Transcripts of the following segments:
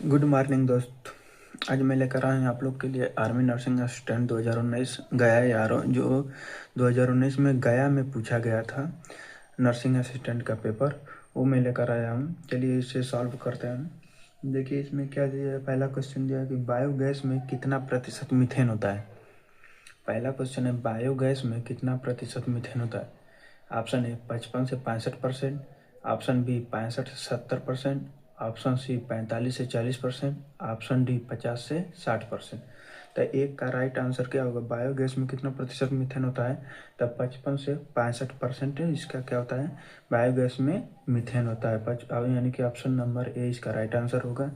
Good morning दोस्त। आज मैं लेकर आया हूँ आप लोग के लिए आर्मी नर्सिंग असिस्टेंट 2019 गया यारो जो 2019 में गया में पूछा गया था। नर्सिंग असिस्टेंट का पेपर वो मैं लेकर आया हूँ। चलिए इसे सॉल्व करते हैं। देखिए इसमें क्या दिया है। पहला क्वेश्चन दिया है कि बायोगैस में कितना प्रतिशत मीथेन होता है। पहला क्वेश्चन है बायोगैस में कितना प्रतिशत मीथेन होता है। ऑप्शन ए 55 से 65%, ऑप्शन बी 65 से 70%, ऑप्शन सी 45 से 40%, ऑप्शन डी 50 से 60%। तो एक का राइट आंसर क्या होगा। बायोगैस में कितना प्रतिशत मीथेन होता है, तब 55 से 65% इसका क्या होता है, बायोगैस में मीथेन होता है। यानी कि ऑप्शन नंबर ए इसका राइट आंसर होगा।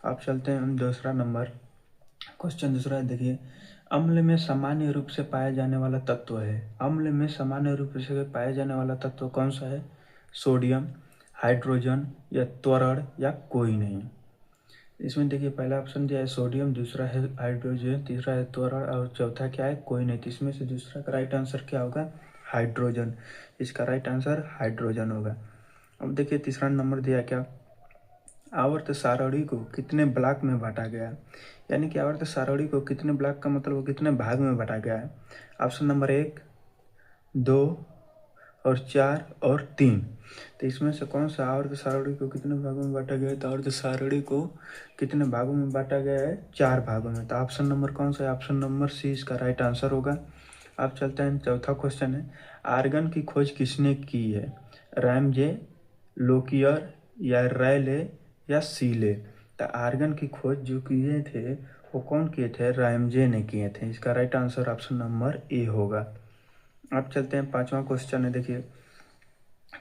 अब चलते हैं हम दूसरा नंबर। क्वेश्चन दूसरा है, देखिए अम्ल में सामान्य रूप से पाया जाने वाला तत्व है। अम्ल में सामान्य रूप से पाया जाने वाला तत्व कौन सा है। सोडियम, हाइड्रोजन या त्वरण या कोई नहीं। इसमें देखिए पहला ऑप्शन दिया है सोडियम, दूसरा है हाइड्रोजन, तीसरा है त्वरण और चौथा क्या है, कोई नहीं। तो इसमें से दूसरा का राइट आंसर क्या होगा, हाइड्रोजन। इसका राइट आंसर हाइड्रोजन होगा। अब देखिए तीसरा नंबर दिया क्या, आवर्त सारणी को कितने ब्लॉक में बांटा गया है। यानी कि आवर्त सारणी को कितने ब्लॉक का मतलब वो कितने भाग में बांटा गया है। ऑप्शन नंबर 1, 2 और 4 और 3। तो इसमें से कौन सा आवर्त सारणी को कितने भागों में बांटा गया है। तो आवर्त सारणी को कितने भागों में बांटा गया है, 4 भागों में। तो ऑप्शन नंबर कौन सा है, ऑप्शन नंबर सी इसका राइट आंसर होगा। अब चलते हैं चौथा क्वेश्चन है, आर्गन की खोज किसने की है। रैमजे, लोकियर या रैले या सीले। तो आर्गन की खोज जो किए थे वो कौन किए थे, रैमजे ने किए थे। इसका राइट आंसर ऑप्शन नंबर ए होगा। अब चलते हैं पांचवा क्वेश्चन है, देखिए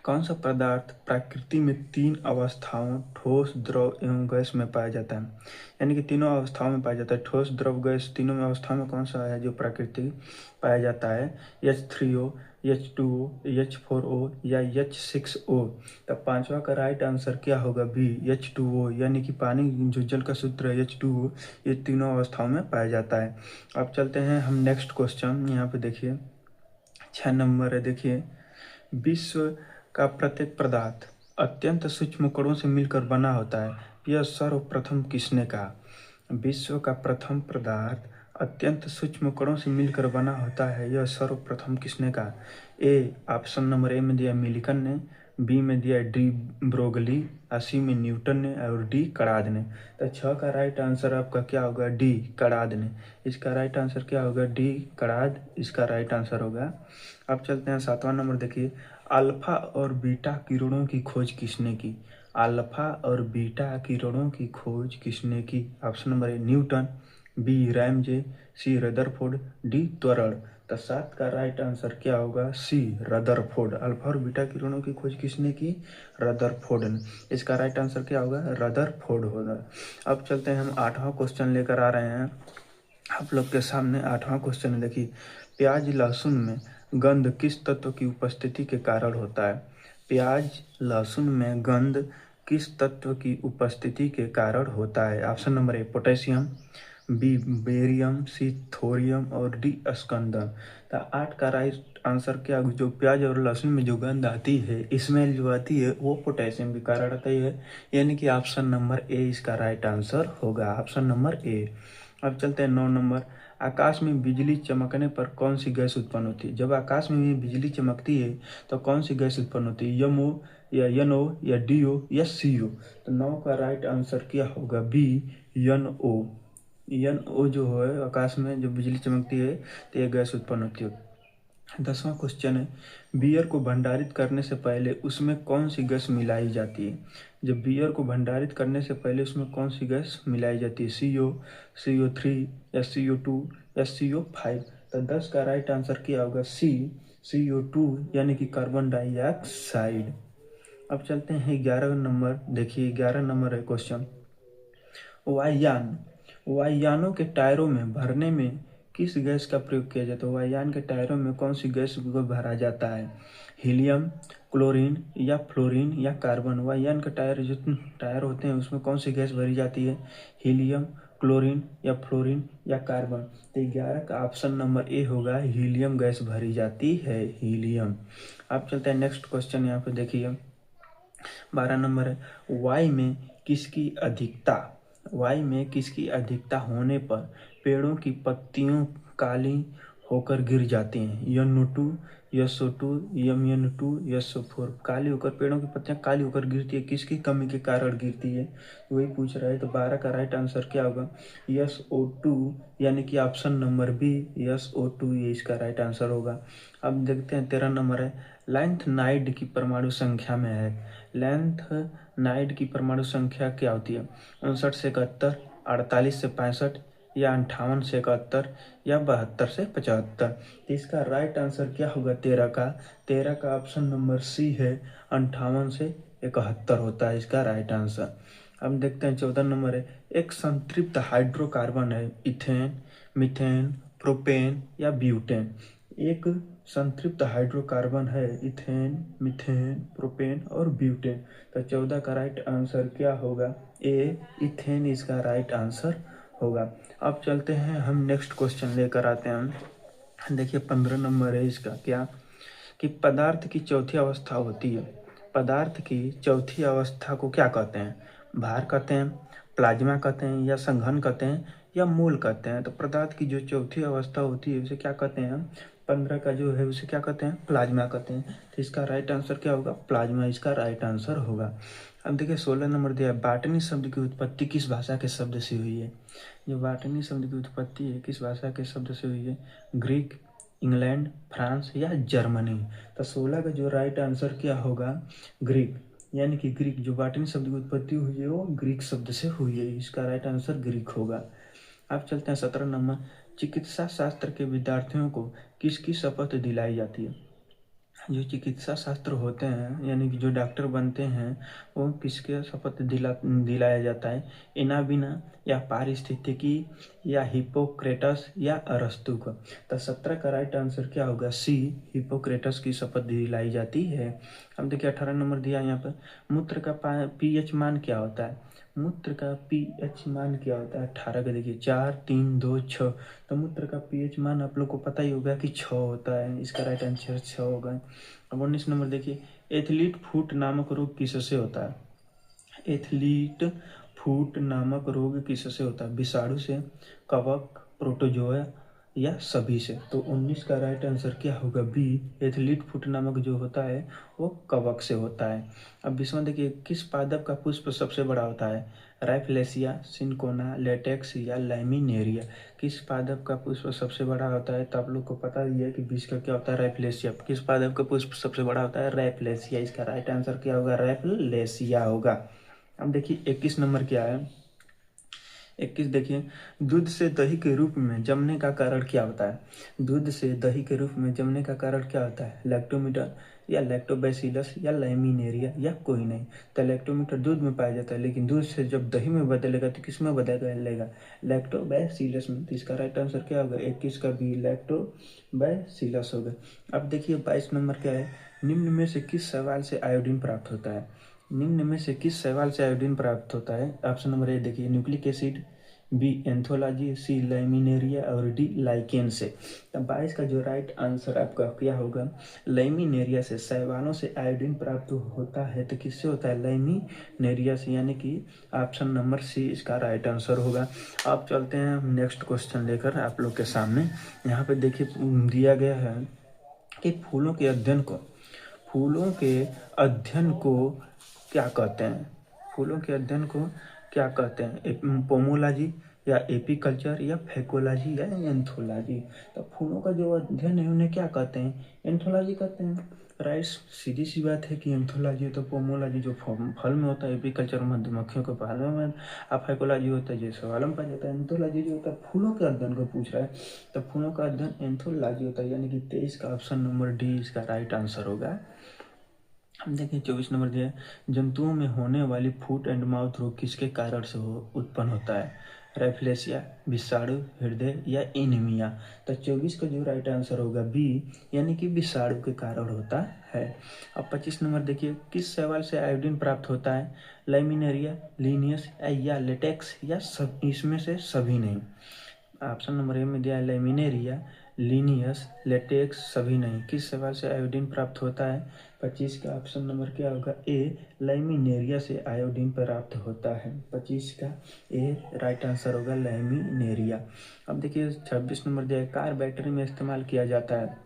कौन सा पदार्थ प्रकृति में 3 अवस्थाओं ठोस, द्रव एवं गैस में पाया जाता है। यानी कि तीनों अवस्थाओं में पाया जाता है, ठोस, द्रव, गैस। तीनों में अवस्थाओं में कौन सा है जो प्रकृति पाया जाता है। H3O, H2O, H4O या H6O। तब पांचवा का राइट आंसर क्या होगा, बी H2O। यानी कि पानी जो जल का सूत्र है H2O, ये तीनों अवस्थाओं में पाया जाता है। अब चलते हैं हम नेक्स्ट क्वेश्चन। यहाँ पे देखिए 6 नंबर है, देखिए विश्व का प्रत्येक पदार्थ अत्यंत सूक्ष्म कणों से मिलकर बना होता है, यह सर्वप्रथम किसने कहा। विश्व का प्रथम पदार्थ अत्यंत सूक्ष्म कणों से मिलकर बना होता है, यह सर्वप्रथम किसने कहा। ए ऑप्शन नंबर ए में दिया मिल्टन ने, बी में दिया डी ब्रोगली, सी में न्यूटन ने और डी कड़ाद ने। तो 6 का राइट आंसर आपका क्या होगा, डी कड़ाद ने। इसका राइट आंसर क्या होगा, डी कड़ाद इसका राइट आंसर होगा। अब चलते हैं 7वां नंबर, देखिए अल्फा और बीटा किरणों की खोज किसने की। अल्फा और बीटा किरणों की खोज किसने की। Option number A Newton, B Ramsay, C Rutherford, D त्वरण। तो 7 का राइट आंसर क्या होगा, सी रदरफोर्ड। अल्फा और बीटा किरणों की खोज किसने की, रदरफोर्ड ने। इसका राइट आंसर क्या होगा, रदरफोर्ड होगा। अब चलते हैं हम 8वां क्वेश्चन लेकर आ रहे हैं आप लोग के सामने। 8वां क्वेश्चन है, देखिए प्याज लहसुन में गंध किस तत्व की उपस्थिति के कारण होता है। प्याज लहसुन में गंध किस तत्व की उपस्थिति के कारण होता है। Option number A potassium, B barium, C thorium और डी स्कंदन। तो 8 का राइट आंसर क्या, जो प्याज और लहसुन में जो गंध आती है, स्मेल जो आती है, वो पोटेशियम के कारण आती है। यानी कि ऑप्शन नंबर ए इसका राइट आंसर होगा, ऑप्शन नंबर ए। अब चलते हैं 9 नंबर, आकाश में बिजली चमकने पर कौन सी गैस उत्पन्न होती है। जब आकाश में बिजली चमकती है तो कौन सी गैस उत्पन्न होती है, यमओ या एनओ या डीओ या सीओ। तो 9 का राइट आंसर क्या होगा, बी एनओ। एनओ जो है आकाश में जो बिजली चमकती है तो ये गैस उत्पन्न होती है। 10वां क्वेश्चन है, बियर को भंडारित करने से पहले उसमें कौन सी गैस मिलाई जाती है। जब बियर को भंडारित करने से पहले उसमें कौन सी गैस मिलाई जाती है, CO, CO3 या CO2 या CO5। तो 10 का राइट आंसर क्या होगा, सी CO2 यानी कि कार्बन डाइऑक्साइड। अब चलते हैं 11 नंबर, देखिए 11 नंबर है क्वेश्चन, वायुयान वायुयानों के टायरों में भरने में किस गैस का प्रयोग किया जाता है। वायुयान के टायरों में कौन सी गैस को भरा जाता है, हीलियम, क्लोरीन या फ्लोरीन या कार्बन। वायुयान के टायर जो टायर होते हैं उसमें कौन सी गैस भरी जाती है, हीलियम, क्लोरीन या फ्लोरीन या कार्बन। तो 11 का ऑप्शन नंबर ए होगा, हीलियम गैस भरी जाती है, हीलियम। अब चलते हैं नेक्स्ट क्वेश्चन, यहाँ पे देखिए 12 नंबर है, वायु में किसकी अधिकता वाई में किसकी अधिकता होने पर पेड़ों की पत्तियों काली होकर गिर जाती हैं? NO2, SO2, MnO2, SO4। काली होकर पेड़ों की पत्तियां काली होकर गिरती है, किसकी कमी के कारण गिरती है, वही पूछ रहा है। तो 12 का राइट आंसर क्या होगा? SO2, यानी कि ऑप्शन नंबर बी, SO2 ये इसका राइट आंसर होगा। अब देखते हैं 13 नंबर है, लेंथ नाइड की परमाणु संख्या में है। लेंथ नाइड की परमाणु संख्या क्या होती है? 59 से 71, 48 से 65, या 58 से 71, या 72 से 75। तो इसका राइट आंसर क्या होगा 13 का? 13 का ऑप्शन नंबर सी है, 58 से 71 होता है इसका राइट आंसर। अब देखते हैं 14 नंबर है, एक संतृप्त हाइड्रोकार्बन है इथेन, मीथेन, प्रोपेन या ब्यूटेन। एक संतृप्त हाइड्रोकार्बन है इथेन, मीथेन, प्रोपेन और ब्यूटेन। तो 14 का राइट आंसर क्या होगा? ए, इथेन इसका राइट आंसर होगा। अब चलते हैं हम नेक्स्ट क्वेश्चन लेकर आते हैं। देखिए 15 नंबर है इसका, क्या कि पदार्थ की चौथी अवस्था होती है। पदार्थ की चौथी अवस्था को क्या कहते हैं? भार कहते हैं, प्लाज्मा कहते हैं, या संघन कहते हैं, या मोल कहते हैं। तो पदार्थ की जो चौथी अवस्था होती है उसे क्या कहते हैं? 15 का जो है उसे क्या कहते हैं? प्लाज्मा कहते हैं। तो इसका राइट आंसर क्या होगा? प्लाज्मा इसका राइट आंसर होगा। अब देखिए 16 नंबर दिया है, बॉटनी शब्द की उत्पत्ति किस भाषा के शब्द से हुई है? जो बॉटनी शब्द की उत्पत्ति है किस भाषा के शब्द से हुई है? ग्रीक, इंग्लैंड, फ्रांस या जर्मनी। तो 16 का जो राइट आंसर क्या होगा? ग्रीक, यानी कि ग्रीक। जो बॉटनी शब्द की उत्पत्ति हुई है वो ग्रीक शब्द से हुई है, इसका राइट आंसर ग्रीक होगा। अब चलते हैं 17 नंबर, चिकित्सा शास्त्र के विद्यार्थियों को किसकी शपथ दिलाई जाती है? जो चिकित्सा शास्त्र होते हैं यानी कि जो डॉक्टर बनते हैं वो किसके शपथ दिलाया जाता है? इनाबिना, या पारिस्थितिकी, या हिपोक्रेटस, या अरस्तु को। तो 17 का राइट आंसर क्या होगा? सी, हिपोक्रेटस की शपथ दिलाई जाती है। अब देखिए 18 नंबर दिया यहाँ पर, मूत्र का pH मान क्या होता है? मूत्र का pH मान क्या होता है? 18 का देखिए 4, 3, 2, 6। तो मूत्र का pH मान आप लोग को पता ही होगा कि 6 होता है, इसका राइट आंसर 6 होगा। अब 19 नंबर देखिए, एथलीट फुट नामक रोग किससे होता है? एथलीट फुट नामक रोग किससे होता है? विषाणु से, कवक, प्रोटोजोआ, या सभी से। तो 19 का राइट आंसर क्या होगा? बी, एथलीट फुट नामक जो होता है वो कवक से होता है। अब 20वां देखिए, किस पादप का पुष्प सबसे बड़ा होता है? राइफलेसिया, सिनकोना, लेटेक्स, या लैमिनेरिया। किस पादप का पुष्प सबसे बड़ा होता है? तो आप लोग को पता ही है कि 20 का क्या होता है? राइफलेसिया। किस पादप का पुष्प सबसे बड़ा होता है? राइफलेसिया। इसका राइट आंसर क्या होगा? राइफलेसिया होगा। अब देखिए 21 नंबर क्या है? 21 देखिए, दूध से दही के रूप में जमने का कारण क्या होता है? दूध से दही के रूप में जमने का कारण क्या होता है? लैक्टोमीटर, या लैक्टोबैसिलस, या लैमिनेरिया, या कोई नहीं। तो लैक्टोमीटर दूध में पाया जाता है, लेकिन दूध से जब दही में बदलेगा तो किस में बदलेगा? लैक्टोबैसिलस में। तो इसका राइट आंसर क्या होगा? 21 का भी लैक्टोबैसिलस होगा। अब देखिए 22 नंबर क्या है? निम्न में से किस सवाल से आयोडीन प्राप्त होता है? निम्न में से किस शैवाल से आयोडीन प्राप्त होता है? ऑप्शन नंबर ए देखिए, न्यूक्लिक एसिड, बी एंथोलॉजी, सी लैमिनेरिया, और डी लाइकेन से। तो 22 का जो राइट आंसर आपका क्या होगा? लैमिनेरिया से। शैवालों से आयोडीन प्राप्त होता है तो किससे होता है? लैमिनेरिया से, यानी कि ऑप्शन नंबर सी इसका राइट आंसर होगा। अब चलते हैं नेक्स्ट क्वेश्चन लेकर आप लोग के सामने। यहाँ पे देखिए दिया गया है कि फूलों के अध्ययन को क्या कहते हैं? फूलों के अध्ययन को क्या कहते हैं? पोमोलॉजी, या एपीकल्चर, या फैकोलॉजी, या एंथोलॉजी। तो फूलों का जो अध्ययन है उन्हें क्या कहते हैं? एंथोलॉजी कहते हैं। राइट, सीधी सी बात है कि एंथोलॉजी तो पोमोलॉजी जो फल में होता है, एपीकल्चर मधुमक्खियों के पालन में, अब फैकोलॉजी होता है जो सवालों में पाया जाता है, एंथोलॉजी जो होता है फूलों के अध्ययन को पूछ रहा है। तो फूलों का अध्ययन एंथोलॉजी होता है, यानी कि 23 का ऑप्शन नंबर डी इसका राइट आंसर होगा। हम देखिए 24 नंबर दिया है, जंतुओं में होने वाली फुट एंड माउथ रोग किसके कारण से उत्पन्न होता है? रेफ्लेशिया, विषाणु, हृदय, या एनीमिया। तो 24 का जो राइट आंसर होगा बी, यानी कि विषाणु के कारण होता है। अब 25 नंबर देखिए, किस शैवाल से आयोडीन प्राप्त होता है? लैमिनेरिया, लीनियस, या लेटेक्स, या सब इसमें से सभी नहीं। ऑप्शन नंबर ए में दिया है लैमिनेरिया, लीनियस, लेटेक्स, सभी नहीं। किस शैवाल से आयोडीन प्राप्त होता है? 25 का ऑप्शन नंबर क्या होगा? ए, लैमिनेरिया से आयोडीन प्राप्त होता है। 25 का ए राइट आंसर होगा, लैमिनेरिया। अब देखिए 26 नंबर दिया है, कार बैटरी में इस्तेमाल किया जाता है।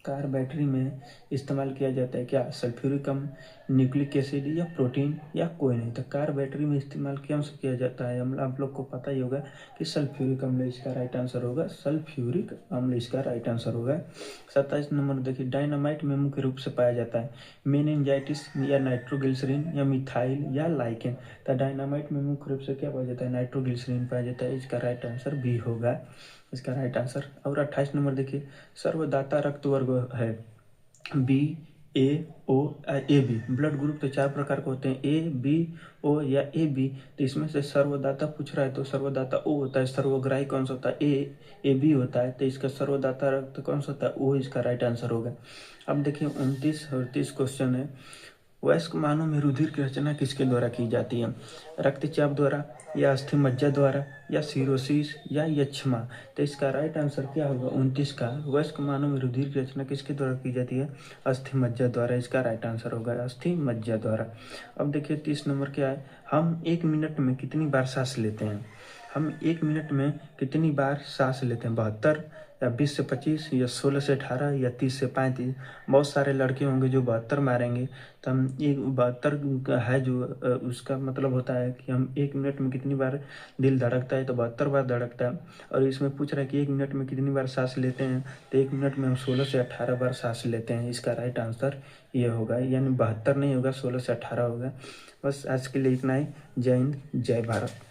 कार बैटरी में इस्तेमाल किया जाता है क्या? सल्फ्यूरिक अम्ल, न्यूक्लिक एसिड या प्रोटीन या कोई नहीं। तो कार बैटरी में इस्तेमाल कौन सा किया जाता है? हम आप लोग को पता ही होगा कि सल्फ्यूरिक अम्ल इसका राइट आंसर होगा, सल्फ्यूरिक अम्ल इसका राइट आंसर होगा। 27 नंबर देखिए, डायनामाइट में मुख्य रूप से पाया जाता है मेनिंजाइटिस या नाइट्रोग्लिसरीन या मिथाइल या लाइकेन। तो डायनामाइट में मुख्य रूप से क्या पाया जाता है? नाइट्रोग्लिसरीन पाया जाता है। इसका राइट आंसर बी होगा, इसका राइट आंसर। और 28 नंबर देखिए, सर्वदाता रक्त वर्ग है B, A, O, A B. Blood group तो 4 प्रकार के होते हैं, ए, बी, ओ या ए बी। तो इसमें से सर्वदाता पूछ रहा है तो सर्वदाता ओ होता है। सर्वग्राही कौन सा होता है? ए बी होता है। तो इसका सर्वदाता रक्त कौन सा होता है? ओ इसका राइट आंसर होगा। अब देखिए 29 और 30 क्वेश्चन है, वयस्क मानव में रुधिर की रचना किसके द्वारा की जाती है? रक्तचाप द्वारा या अस्थि मज्जा द्वारा या सिरोसिस या यक्ष्मा। तो इसका राइट आंसर क्या होगा? 29 का, वयस्क मानव में रुधिर की रचना किसके द्वारा की जाती है? अस्थि मज्जा द्वारा। इसका राइट आंसर होगा अस्थि मज्जा द्वारा। अब देखिए 30 नंबर क्या है, हम 1 मिनट में कितनी बार सांस लेते हैं? हम 1 मिनट में कितनी बार सांस लेते हैं? 72 या 20 से 25 या 16 से 18 या 30 से 35। बहुत सारे लड़के होंगे जो 72 मारेंगे। तो हम एक 72 है जो उसका मतलब होता है कि हम 1 मिनट में कितनी बार दिल धड़कता है? तो 72 बार धड़कता है। और इसमें पूछ रहा है कि 1 मिनट में कितनी बार सांस लेते हैं? तो 1 मिनट में हम 16 से 18 बार सांस लेते हैं। इसका राइट आंसर ये होगा, यानी 72 नहीं होगा, 16 से 18 होगा। बस आज के लिए इतना ही। जय हिंद, जय भारत।